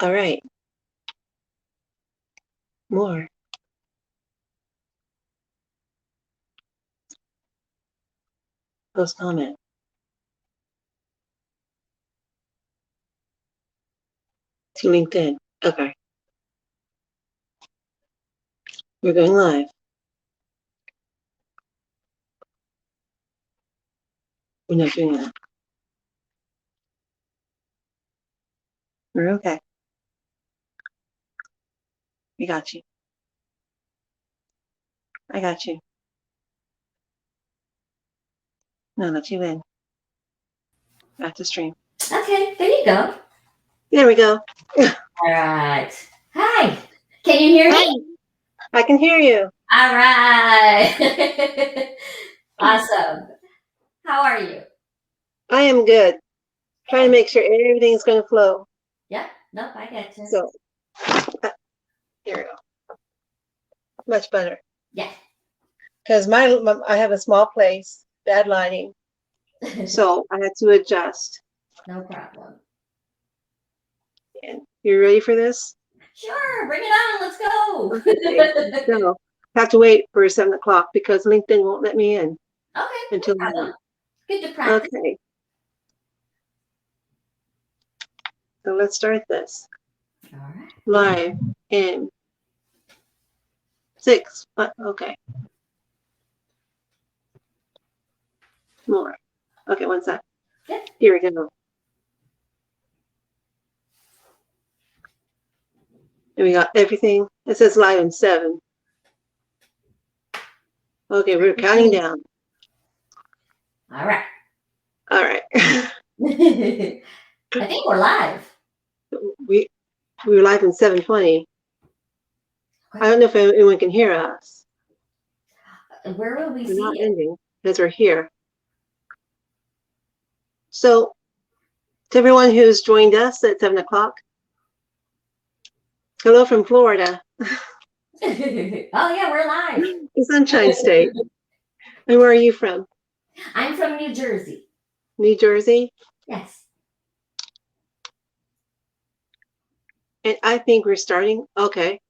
All right. More. Post comment. To LinkedIn. Okay. We're going live. We're not doing that. We're okay. We got you. I got you. No, let you in. Back to stream. Okay, there you go. There we go. All right. Hi. Can you hear Hi. me? I can hear you. All right. Awesome. How are you? I am good. Trying to make sure everything's going to flow. Yep. Nope, I get you. So, here we go. Much better. Yeah. Because I have a small place, bad lighting. So I had to adjust. No problem. And you ready for this? Sure, bring it on. Let's go. Okay. So I have to wait for 7 o'clock because LinkedIn won't let me in Okay, until no problem. 9. Good to practice. Okay. So let's start this. All right. Live in 6. Okay. More. Okay, one sec. Yep. Here we go. And we got everything. It says live in 7. Okay, we're counting down. All right. All right. I think we're live. we were live in 7:20. Okay. I don't know if anyone can hear us. Where will we We're see not it? ending because we're here. So to everyone who's joined us at 7 o'clock, hello from Florida. Oh yeah, we're live. The Sunshine State. And where are you from? I'm from New Jersey. New Jersey? Yes. And I think we're starting. Okay.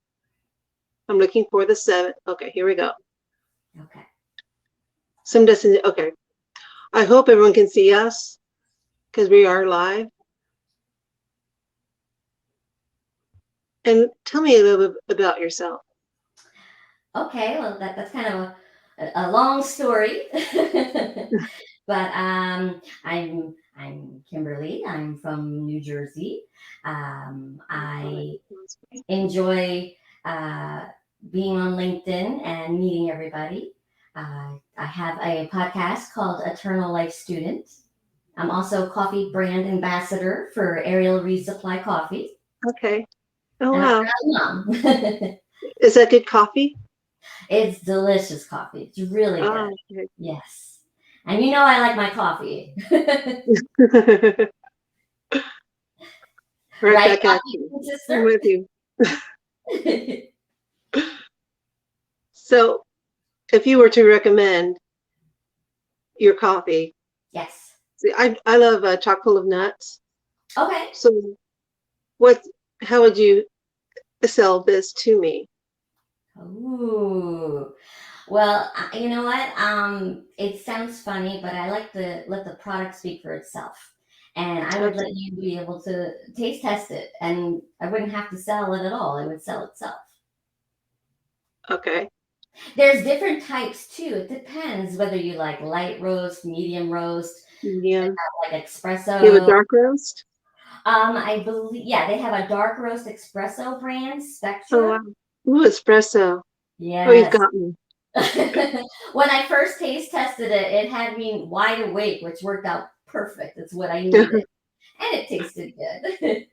I'm looking for the 7. Okay, here we go. Okay. Some doesn't. Okay. I hope everyone can see us because we are live. And tell me a little bit about yourself. Okay, well that's kind of a long story, but I'm Kimberly. I'm from New Jersey. I enjoy uh, being on LinkedIn and meeting everybody. I have a podcast called Eternal Life Student. I'm also a coffee brand ambassador for Ariel Resupply Coffee, Okay. Oh, and I'm wow. a mom. Is that good coffee? It's delicious coffee. It's really good. Okay. Yes. And you know I like my coffee. Right Right, back at coffee you. I'm sister? with you. So if you were to recommend your coffee, Yes. see, I love chock full of nuts. Okay. So how would you sell this to me? Ooh. Well, you know what? It sounds funny, but I like to let the product speak for itself. And I would let Okay. you be able to taste test it, and I wouldn't have to sell it at all. It would sell itself. Okay. There's different types too. It depends whether you like light roast, medium roast, Medium. like Do you have a espresso. dark roast? I believe, yeah, they have a dark roast espresso brand, Oh, Spectra. wow. Ooh, espresso. Oh, you've Yes. got me. When I first taste tested it, it had me wide awake, which worked out perfect. It's what I needed, and it tasted good.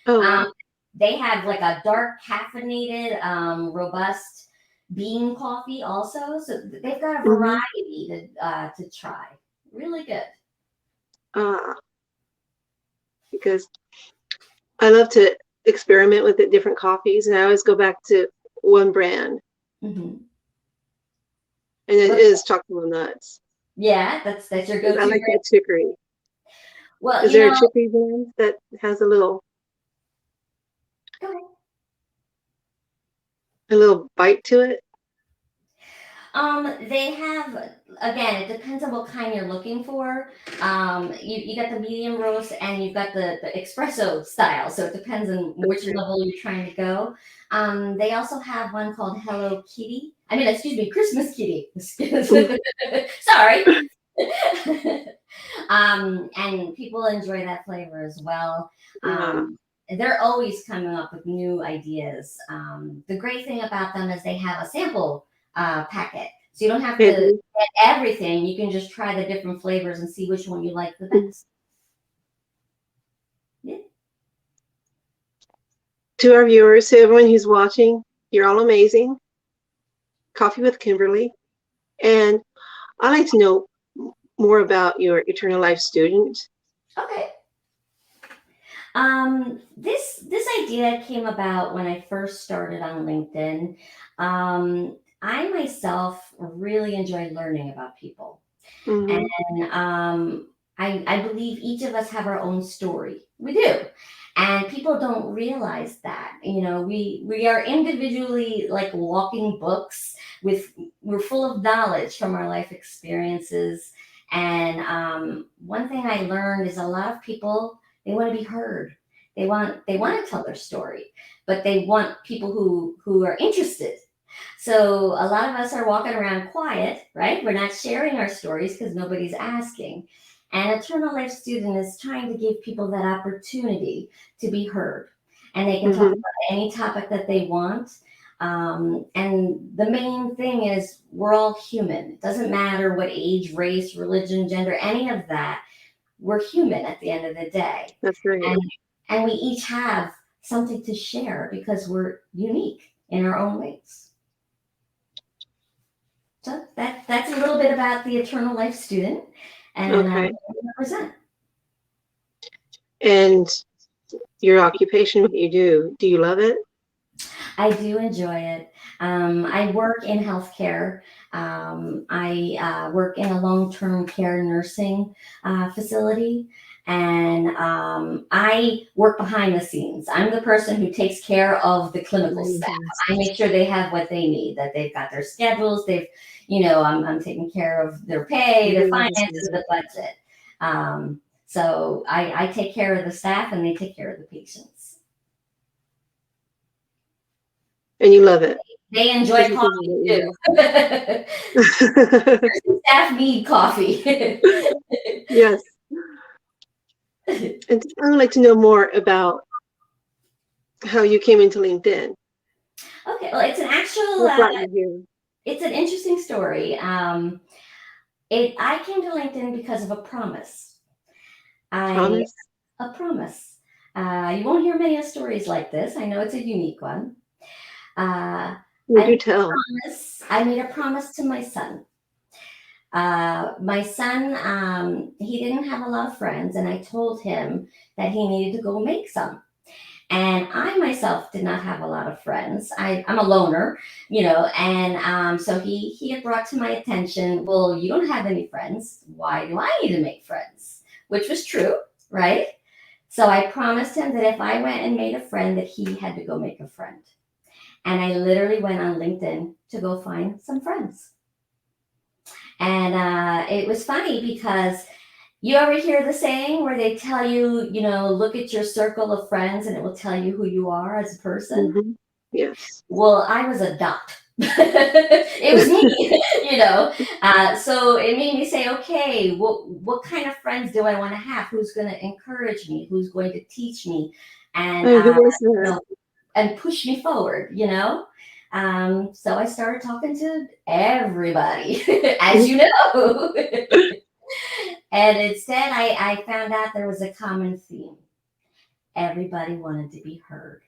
Oh, um, wow. they have like a dark caffeinated, robust bean coffee also. So they've got a Mm-hmm. variety to try. Really good. Because I love to experiment with the different coffees, and I always go back to one brand, Hmm. and it What? is chocolate nuts. Yeah, that's your go-to I like brand. that chicory. Well, Is you there a know, chicory blend that has a little? Go ahead. A little bite to it? They have, again, it depends on what kind you're looking for. You got the medium roast and you've got the espresso style, so it depends on which Okay. level you're trying to go. They also have one called Hello Kitty. I mean, excuse me, Christmas Kitty. Sorry. And people enjoy that flavor as well. Yeah. They're always coming up with new ideas. The great thing about them is they have a sample packet. So you don't have to Maybe. get everything. You can just try the different flavors and see which one you like the best. Yeah. To our viewers, to everyone who's watching, you're all amazing. Coffee with Kimberly. And I'd like to know more about your Eternal Life student. Okay. This idea came about when I first started on LinkedIn. I myself really enjoy learning about people. Mm-hmm. And I believe each of us have our own story. We do. And people don't realize that. You know, we are individually like walking books with we're full of knowledge from our life experiences. And one thing I learned is a lot of people they want to be heard. They want to tell their story, but they want people who are interested. So a lot of us are walking around quiet, right? We're not sharing our stories because nobody's asking. And Eternal Life Student is trying to give people that opportunity to be heard. And they can talk Mm-hmm. about any topic that they want. And the main thing is we're all human. It doesn't matter what age, race, religion, gender, any of that. We're human at the end of the day. That's right. And, and we each have something to share because we're unique in our own ways. So that's a little bit about the Eternal Life Student and Okay. represent. And your occupation, what you do you love it? I do enjoy it. I work in healthcare. I work in a long-term care nursing facility, and I work behind the scenes. I'm the person who takes care of the clinical staff. I make sure they have what they need, that they've got their schedules. I'm taking care of their pay, their finances, the budget. So I take care of the staff, and they take care of the patients. And you love it. They enjoy coffee too. Staff need coffee. Yes. And I would like to know more about how you came into LinkedIn. Okay, well, it's an actual. What brought you here? It's an interesting story. I came to LinkedIn because of a promise. Promise? A promise. You won't hear many stories like this. I know it's a unique one. You do tell. I made a promise to my son. My son, he didn't have a lot of friends, and I told him that he needed to go make some. And I myself did not have a lot of friends. I'm a loner, and so he had brought to my attention, well, you don't have any friends. Why do I need to make friends? Which was true, right? So I promised him that if I went and made a friend, that he had to go make a friend. And I literally went on LinkedIn to go find some friends. And it was funny because you ever hear the saying where they tell you, look at your circle of friends and it will tell you who you are as a person? Mm-hmm. Yes. Well, I was a dot. It was me, so it made me say, okay, what kind of friends do I want to have? Who's going to encourage me? Who's going to teach me? And, Who was that? and push me forward. So I started talking to everybody, as you know. And instead, I found out there was a common theme. Everybody wanted to be heard.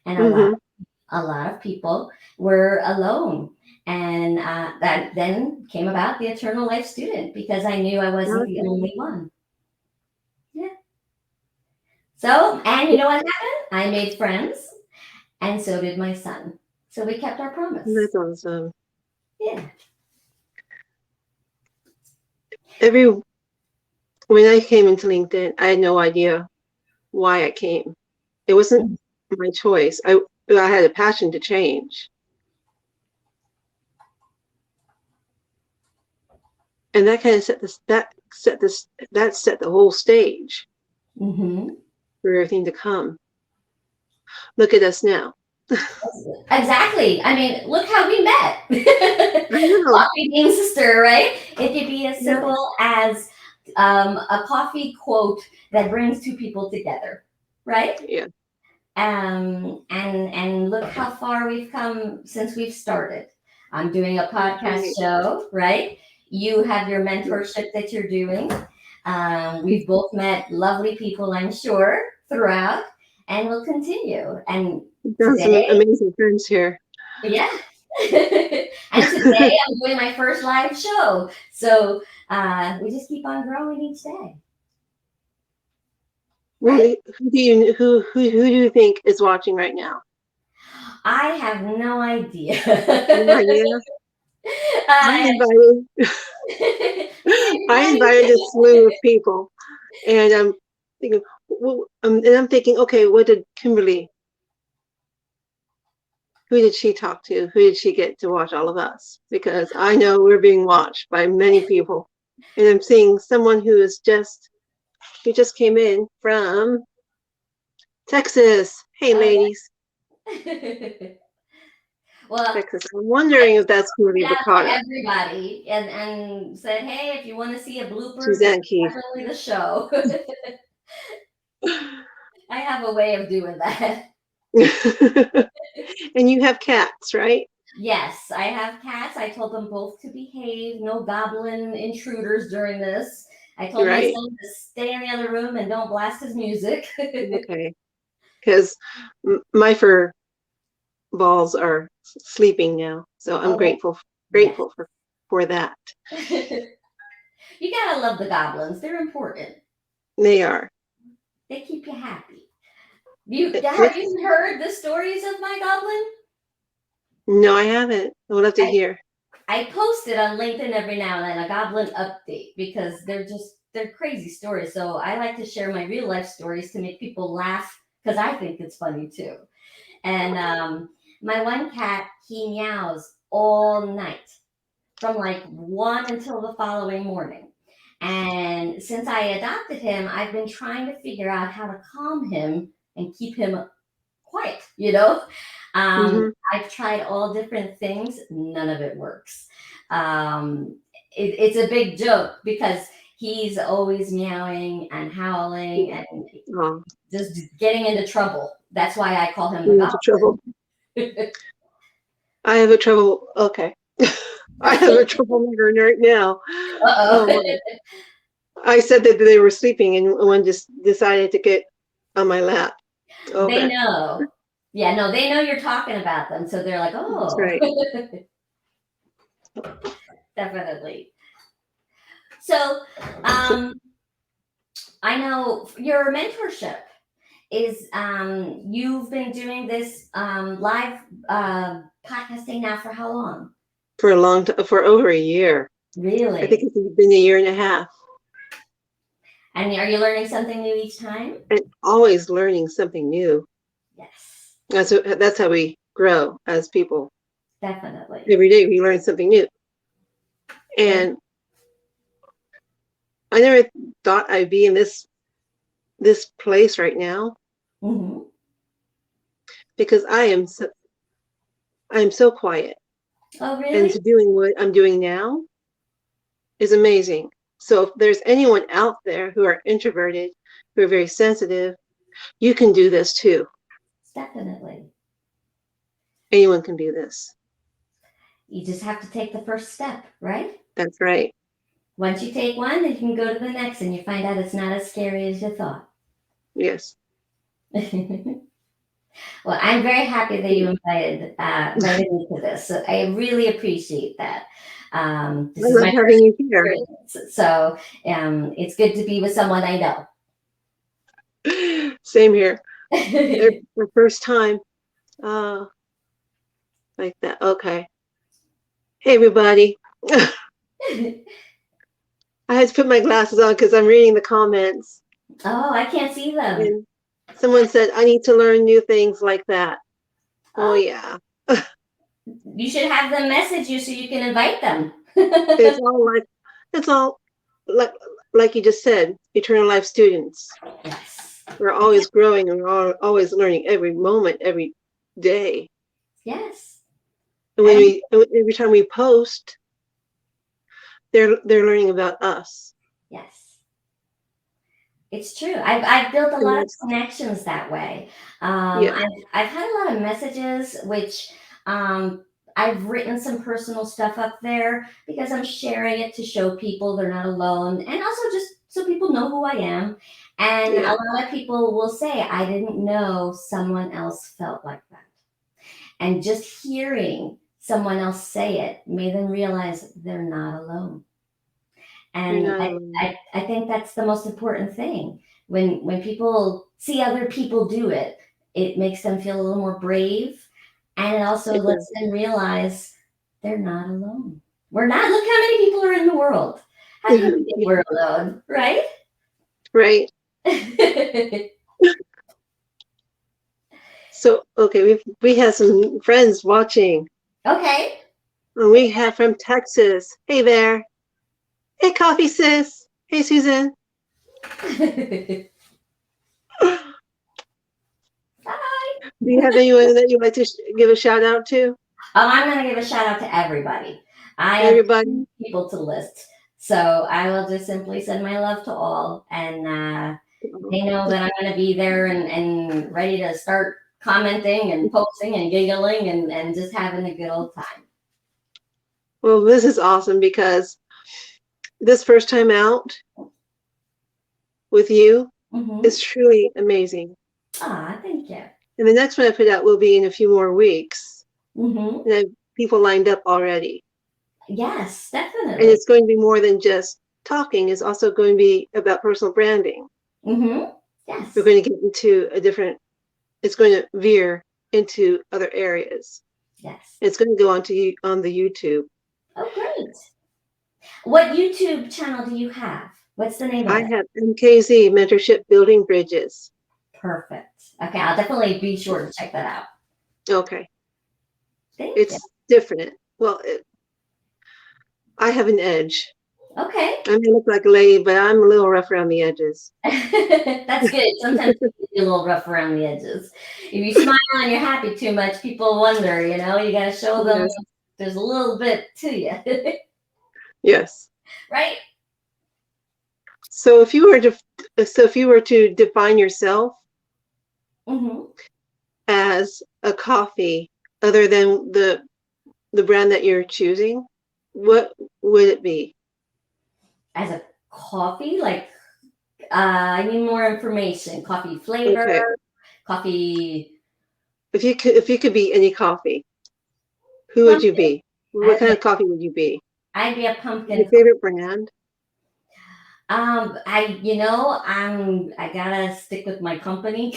And a lot of people were alone. And that then came about the Eternal Life Student because I knew I wasn't the only one. Yeah. So, and you know what happened? I made friends, and so did my son. So we kept our promise. That's awesome. Yeah. When I came into LinkedIn, I had no idea why I came. It wasn't my choice. I had a passion to change. And that kind of set the whole stage Mm-hmm. for everything to come. Look at us now. Exactly. I mean, look how we met. I know. Coffee being sister, right? It could be as Yeah. simple as a coffee quote that brings two people together, right? Yeah. And look how far we've come since we've started. I'm doing a podcast Right. show, right? You have your Yeah. mentorship that you're doing. We've both met lovely people, I'm sure, throughout, and we'll continue. And We've done some today, amazing friends here. yeah. And today I'm doing my first live show. So we just keep on growing each day, Well, right? who do you think is watching right now? I have no idea. No idea. I uh, invited me, I everybody. invited a slew of people, and I'm thinking, well, and I'm thinking, okay, what did Kimberly? Who did she talk to? Who did she get to watch all of us? Because I know we're being watched by many people, and I'm seeing someone who just came in from Texas. Hey, Oh, ladies, yeah. Well, Texas. I'm wondering if that's put Kimberly it out to Picado. everybody and said, hey, if you want to see a blooper, this is Suzanne Keith. definitely the show. I have a way of doing that. And you have cats, right? Yes, I have cats. I told them both to behave, no goblin intruders during this. I told my Right. son to stay in the other room and don't blast his music. Okay. Because my fur balls are sleeping now, so I'm Oh, yes. grateful for that. You gotta love the goblins. They're important. They are. They keep you happy. Have It's you heard the stories of my goblin? no, I haven't. I would love to I hear. I post it on LinkedIn every now and then, a goblin update, because they're crazy stories. So I like to share my real life stories to make people laugh because I think it's funny too. And my one cat, he meows all night from like 1 until the following morning. And since I adopted him, I've been trying to figure out how to calm him and keep him quiet, you know? Hmm. I've tried all different things, none of it works. It's a big joke because he's always meowing and howling and Oh, just getting into trouble. That's why I call him the I'm into trouble. goblin. I have a trouble. Okay. I have a troublemaker right now. Uh Oh oh. my. I said that they were sleeping and one just decided to get on my lap. They Okay. know. Yeah, no, they know you're talking about them. So they're like, That's oh, right. definitely. So So, um, I know your mentorship is you've been doing this live podcasting now for how long? for a long time, for over a year. I think Really? it's been a year and a half. And are you learning something new each time? And always learning something new. Yes, That's how we grow as people. definitely. Every day we learn something new. And And I never thought I'd be in this place right now mhm. because I am so quiet. Oh, And really? to doing what I'm doing now is amazing. So if there's anyone out there who are introverted, who are very sensitive, you can do this too. Definitely. Anyone can do this. You just have to take the first step, right? That's right. Once you take one, then you can go to the next and you find out it's not as scary as you thought. Yes. Well, I'm very happy that you invited me to this. So I really appreciate that. I This is love my having first you here. experience, so it's good to be with someone I know. Same here. The first time. Uh, like that. Okay. Hey, everybody. I had to put my glasses on because I'm reading the comments. Oh, I can't see them. And Someone said, I need to learn new things like that. Oh, Oh, yeah. you should have them message you so you can invite them. It's all like, it's all like, like you just said, eternal life students. Yes. We're always growing and we're always learning every moment, every day. Yes. And And every time we post, they're learning about us. yes. It's true. I've built a And lot of that's, connections that way. yeah, I've had a lot of messages, which I've written some personal stuff up there because I'm sharing it to show people they're not alone, and also just so people know who I am. And a yeah, lot of people will say, "I didn't know someone else felt like that," and just hearing someone else say it made them realize they're not alone. you're And not alone. I think that's the most important thing. When people see other people do it, it makes them feel a little more brave, and it also It lets does. them realize they're not alone. We're not. Look how many people are in the world. How can we think we're alone, right? Right. So, okay, we have some friends watching. Okay. And we have from Texas. Hey there. Hey, Coffee Sis. Hey, Susan. Do Bye. you have anyone that you'd like to give a shout out to? I'm going to give a shout out to everybody. I have Everybody. people to list, so I will just simply send my love to all, and they know that I'm going to be there and ready to start commenting and posting and giggling and just having a good old time. Well, this is awesome because this first time out with you Mm-hmm. is truly amazing. Ah, thank you. And the next one I put out will be in a few more weeks. Mm-hmm. And I have people lined up already. Yes, And definitely. it's going to be more than just talking, it's also going to be about personal branding. Mm-hmm. We're Yes. going to get into a different, it's going to veer into other areas. Yes. It's going to go on the YouTube. Oh, great. What YouTube channel do you have? What's the name of I it? have MKZ, Mentorship Building Bridges. Perfect. Okay, I'll definitely be sure to check that out. Okay. Thank you. It's different. Well, I have an edge. Okay. I may look like a lady, but I'm a little rough around the edges. That's good. Sometimes people be a little rough around the edges. If you smile and you're happy too much, people wonder, you got to show them Yes. there's a little bit to you. Yes. Right? So if you were to define yourself Mm-hmm. as a coffee, other than the brand that you're choosing, what would it be? As a coffee, like, I need more information. Coffee flavor, Okay. coffee If you could be any coffee, who would you pumpkin. be? What I'd kind be, of coffee would you be? I'd be a Your pumpkin. favorite brand? I gotta stick with my company.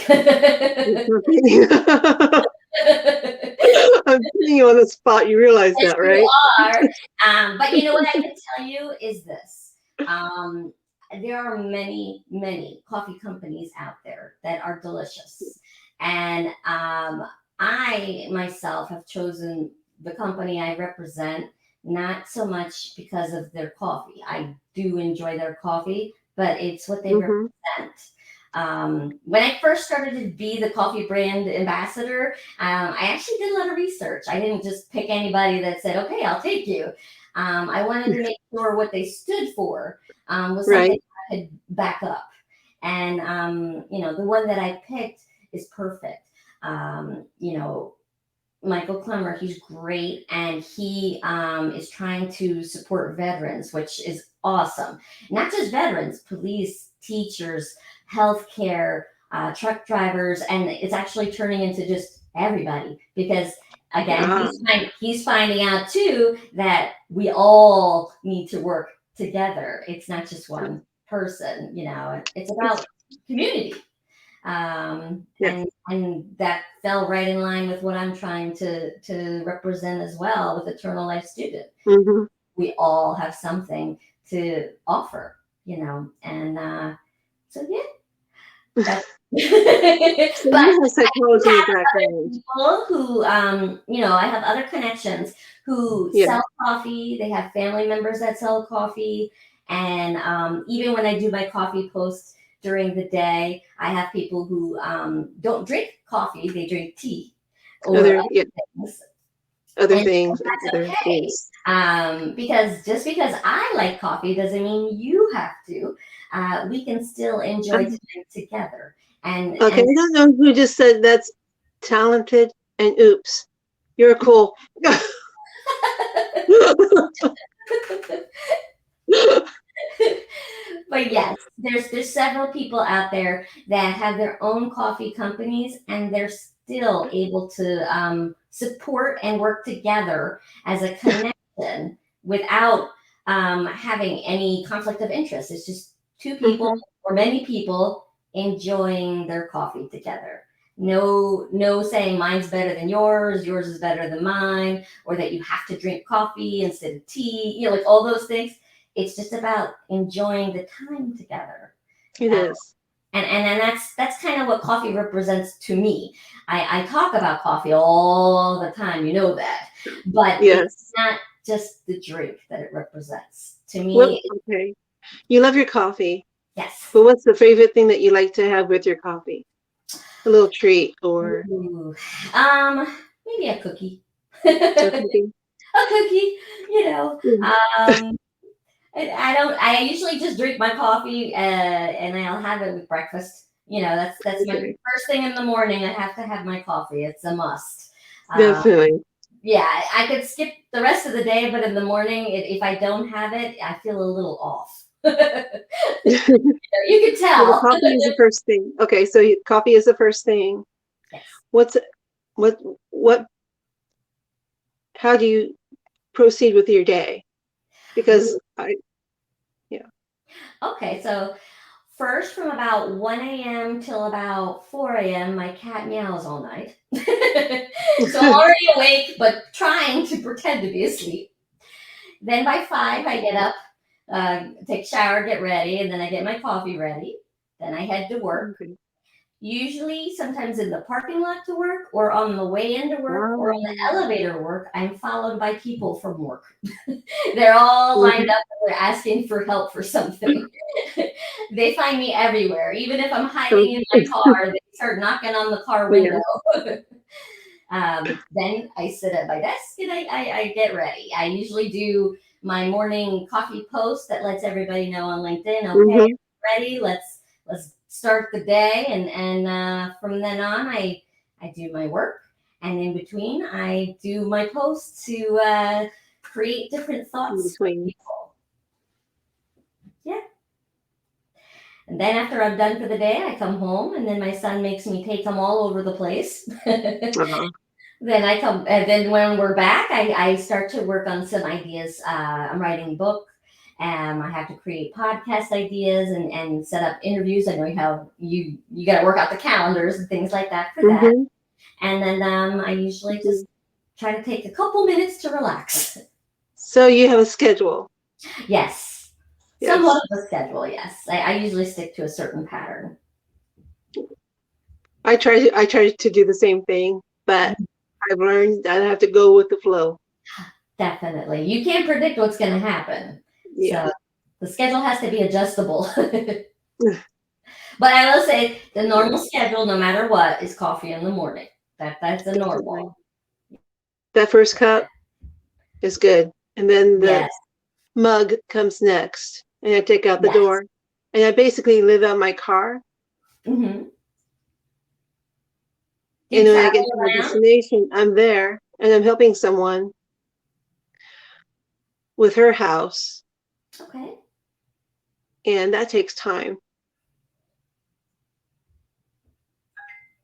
I'm putting you on the spot. You realize Yes, that, you right? are. But you know what I can tell you is this. Um, there are many, many coffee companies out there that are delicious. And I myself have chosen the company I represent not so much because of their coffee. I do enjoy their coffee, but it's what they Hmm. represent. When I first started to be the coffee brand ambassador, I actually did a lot of research. I didn't just pick anybody that said, okay, I'll take you. I wanted to make sure what they stood for was something Right. I could back up. And, the one that I picked is perfect. You know, Michael Clemmer, he's great, and he is trying to support veterans, which is awesome. Not just veterans, police, teachers, healthcare, truck drivers, and it's actually turning into just everybody because again, Ah, he's finding out too that we all need to work together. It's not just one person, it's it's about community, yes. and that fell right in line with what I'm trying to represent as well with Eternal Life Student. Hmm. We all have something to offer, and so yeah. That's So but you have I do psychology in your have background. people who, I have other connections who Yeah. sell coffee. They have family members that sell coffee. And even when I do my coffee posts during the day, I have people who don't drink coffee, they drink tea or Other, other yeah, things. other And things, that's other okay. things. Because just because I like coffee doesn't mean you have to. We can still enjoy Um, time together. And okay, I don't know who just said that's talented and oops. You're cool. but yes, there's several people out there that have their own coffee companies, and they're still able to support and work together as a connection without having any conflict of interest. It's just two people Mhm. or many people enjoying their coffee together. No saying mine's better than yours is better than mine, or that you have to drink coffee instead of tea, like all those things. It's just about enjoying the time together. It Uh, is. and that's kind of what coffee represents to me. I talk about coffee all the time, you know that, but it's Yes. not just the drink that it represents. To What? me, Okay. You love your coffee, yes. but what's the favorite thing that you like to have with your coffee? A little treat or Ooh. Um, Maybe a cookie. a A cookie? cookie, you know. Mm. Um, I don't. I usually just drink my coffee, and I'll have it with breakfast. That's my Okay. first thing in the morning. I have to have my coffee. It's a must. Uh, Definitely. yeah, I could skip the rest of the day, but in the morning, if I don't have it, I feel a little off. You can So the tell. coffee is the first thing. Okay, so coffee is the first thing. Yes. What's what what how do you proceed with your day? Because Ooh. I yeah. Okay, so first, from about 1 a.m. till about 4 a.m., my cat meows all night. So I'm already awake, but trying to pretend to be asleep. Then by 5, I get up, take a shower, get ready, and then I get my coffee ready. Then I head to work. Okay. Usually, sometimes in the parking lot to work, or on the way into work, or on the Um, elevator to work, I'm followed by people from work. They're all lined mhm. up and they're asking for help for something. They find me everywhere. Even if I'm hiding in my car, they start knocking on the car Yeah. window. Then I sit at my desk and I get ready. I usually do my morning coffee post that lets everybody know on LinkedIn, okay, Hmm. ready, let's start the day. And from then on, I do my work. And in between, I do my posts to create different In thoughts for between. people. Yeah. And then after I'm done for the day, I come home and then my son makes me take them all over the place. Uh-huh. Then I come, and then when we're back, I start to work on some ideas. I'm writing a book. I have to create podcast ideas and set up interviews. I know how you got to work out the calendars and things like that for that. Hmm. And then I usually Hmm. just try to take a couple minutes to relax. So you have a schedule. Yes, somewhat Yes. of a schedule. Yes, I usually stick to a certain pattern. I try to do the same thing, but I've learned that I have to go with the flow. Definitely, you can't predict what's going to happen, Yeah. so the schedule has to be adjustable. But I will say the normal Yes. schedule, no matter what, is coffee in the morning. That's a Definitely. normal. That first cup is good. And then the Yes, mug comes next. And I take out the yes. door. And I basically live out my car. Hmm. Do And you when I travel get to my around? destination, I'm there and I'm helping someone with her house. Okay. And that takes time.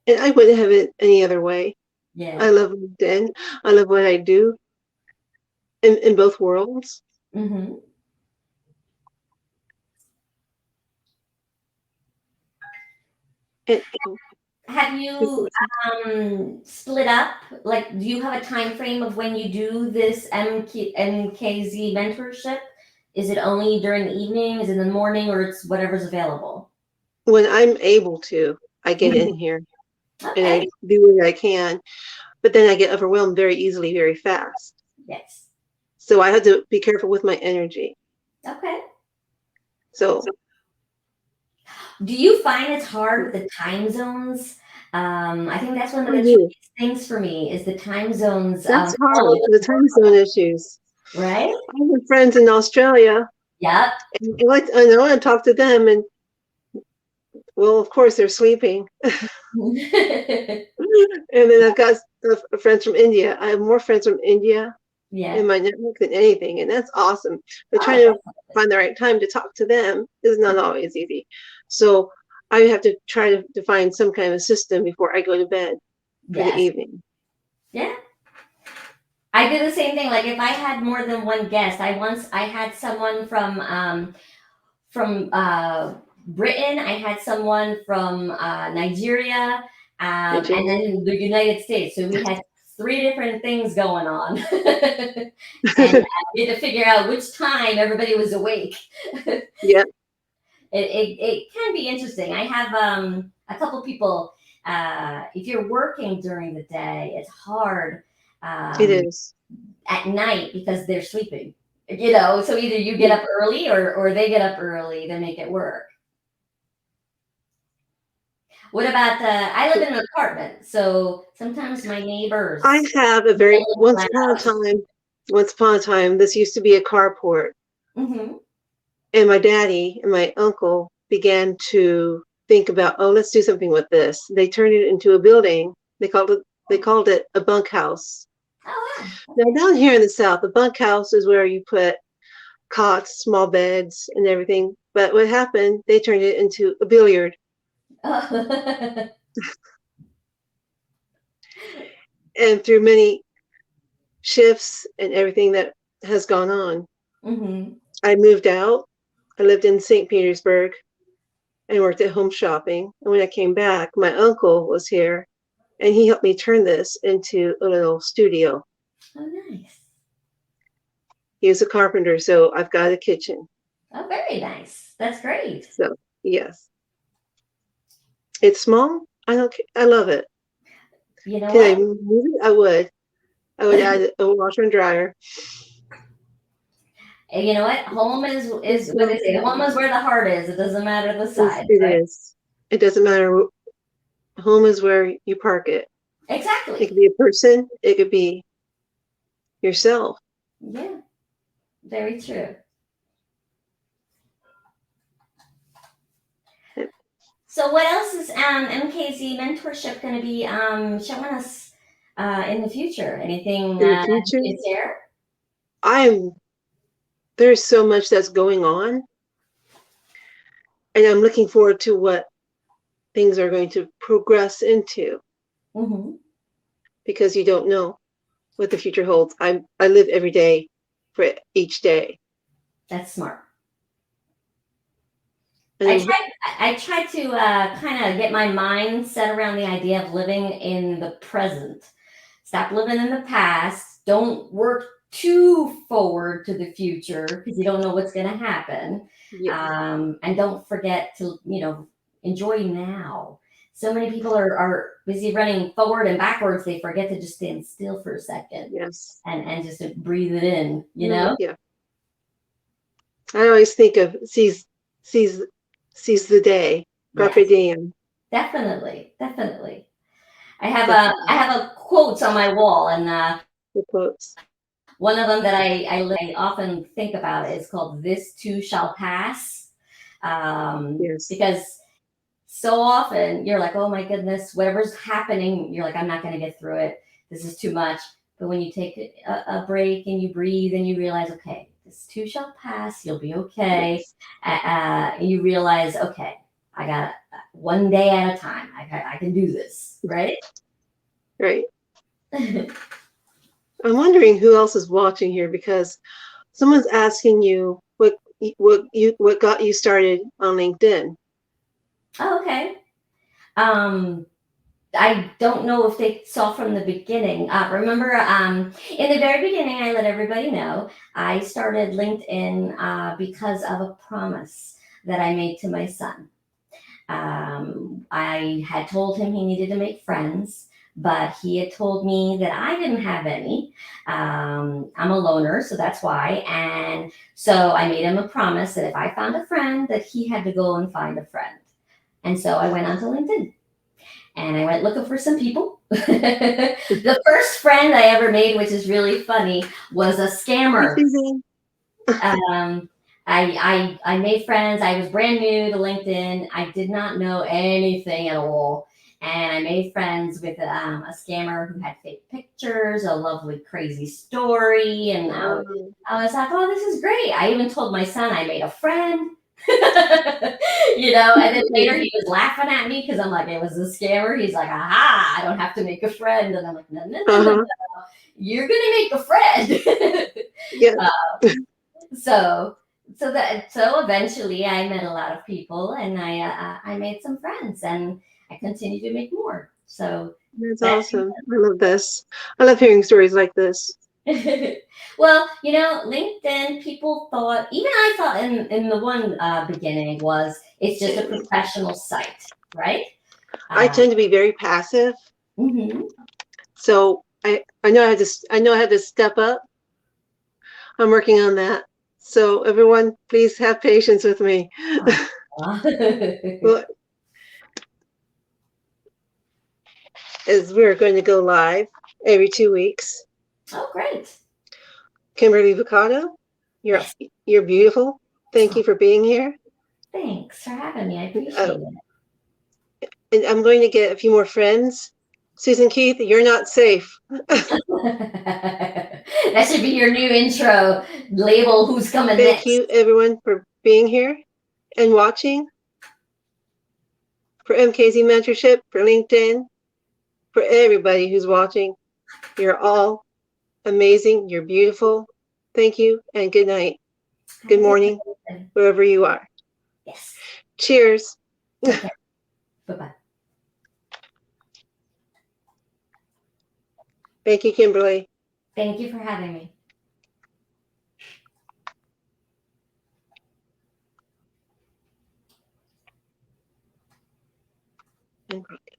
And I wouldn't have it any other way. I Yeah. love LinkedIn. I love what I do in both worlds. Hmm. And Have you split up? Like, do you have a time frame of when you do this MKZ mentorship? Is it only during the evening? Is it in the morning, or it's whatever's available? when I'm able to, I get in here and I Okay. do what I can, but then I get overwhelmed very easily, very fast. Yes. So I have to be careful with my energy. Okay. So Do you find it's hard with the time zones? I think that's one of I the do. trickiest things for me is the time zones That's all hard. over The the world, time zone issues. right? I have friends in Australia, Yep. and I know I talk to them, and well, of course they're sleeping. And then I've got friends from India. I have more friends from India in Yeah. my network than anything, and that's awesome. But Oh, trying to definitely. find the right time to talk to them is not always easy. So I have to try to find some kind of system before I go to bed for the Yes. evening. Yeah. I do the same thing. Like if I had more than one guest, I had someone from Britain. I had someone from Nigeria, and Nigeria. then the United States. So we had three different things going on, and we had to figure out which time everybody was awake. Yeah, It can be interesting. I have a couple people. If you're working during the day, it's hard it um, is. at night because they're sleeping. So either you get Yeah. up early or they get up early to make it work. What about I live in an apartment, so sometimes my I neighbors have a get a very little loud. once upon a time, this used to be a carport, Hmm. and my daddy and my uncle began to think about, oh, let's do something with this. They turned it into a building. They called it a bunkhouse. Oh wow. Now Okay. down here in the South, a bunkhouse is where you put cots, small beds, and everything. But what happened? They turned it into a billiard, Oh. and through many shifts and everything that has gone on, Hmm. I moved out. I lived in St. Petersburg and worked at Home Shopping. And when I came back, my uncle was here and he helped me turn this into a little studio. Oh nice. He was a carpenter, so I've got a kitchen. Oh very nice. That's great. So, yes, it's small. I don't care. I love it. You know Can I what? move it? I would. I would add a washer and dryer. You know what? Home is It's what they not, say. Home is where the heart is. It doesn't matter the size, it right? is. It doesn't matter. Home is where you park it. It Exactly. could be a person. It could be yourself. Yeah. Very true. So what else is MKZ mentorship going to be showing us in the future? Anything In the future, you can share? I'm there's so much that's going on, and I'm looking forward to what things are going to progress into Hmm. because you don't know what the future holds. I live every day for each day, That's smart. and I try. I try to kind of get my mind set around the idea of living in the present. Stop living in the past. Don't work too forward to the future because you don't know what's going to happen. yes, And don't forget to enjoy now. So many people are busy running forward and backwards. They forget to just stand still for a second yes, and just to breathe it in. no, yeah. I always think of sees seize the day, carpe Yes, diem, definitely, definitely. I definitely. have a quotes on my wall, and The quotes, one of them that I often think about is called "This too shall pass," yes, because so often you're like, "Oh my goodness, whatever's happening," you're like, "I'm not going to get through it. This is too much." But when you take a break and you breathe and you realize, "Okay, this too shall pass. You'll be okay," yes, and you realize, "Okay, I got one day at a time. I can do this." Right? right. I'm wondering who else is watching here because someone's asking you what got you started on LinkedIn. Oh, okay. Um, I don't know if they saw from the beginning. Remember, in the very beginning, I let everybody know I started LinkedIn because of a promise that I made to my son. I had told him he needed to make friends, but he had told me that I didn't have any. I'm a loner, so that's why. And so I made him a promise that if I found a friend, that he had to go and find a friend. And so I went onto LinkedIn and I went looking for some people. The first friend I ever made, which is really funny, was a Hi, scammer. Susan. Um, I made friends. I was brand new to LinkedIn. I did not know anything at all. And I made friends with a scammer who had fake pictures, a lovely, crazy story. And I was like, oh, this is great. I even told my son I made a friend. And then later he was laughing at me because I'm like, it was a scammer. He's like, aha, I don't have to make a friend. And I'm like, no, no, no, no, Uh-huh. no. You're going to make a friend. Yeah. so so eventually I met a lot of people and I made some friends and I continue to make more. So That's that's awesome. I love this. I love hearing stories like this. well, LinkedIn, people thought, even I thought in the one beginning was it's just a professional site, right? I Uh, tend to be very passive, mhm. so I know I know how to step up. I'm working on that. So everyone, please have patience with me. Aw. Well, as we're going to go live every 2 weeks. Oh, great. Kimberly Picado, you're Yes. you're beautiful. Thank Oh, you for being here. thanks for having me. I appreciate it. And I'm going to get a few more friends. Susan Keith, you're not safe. That should be your new intro label. Who's coming Thank you, next? everyone, for being here and watching, for MKZ Mentorship, for LinkedIn, for everybody who's watching. You're all amazing. You're beautiful. Thank you, and good night. Have Good a good morning, day. wherever you are. Yes. Cheers. Take care. Bye bye. Thank you, Kimberly. Thank you for having me. Okay.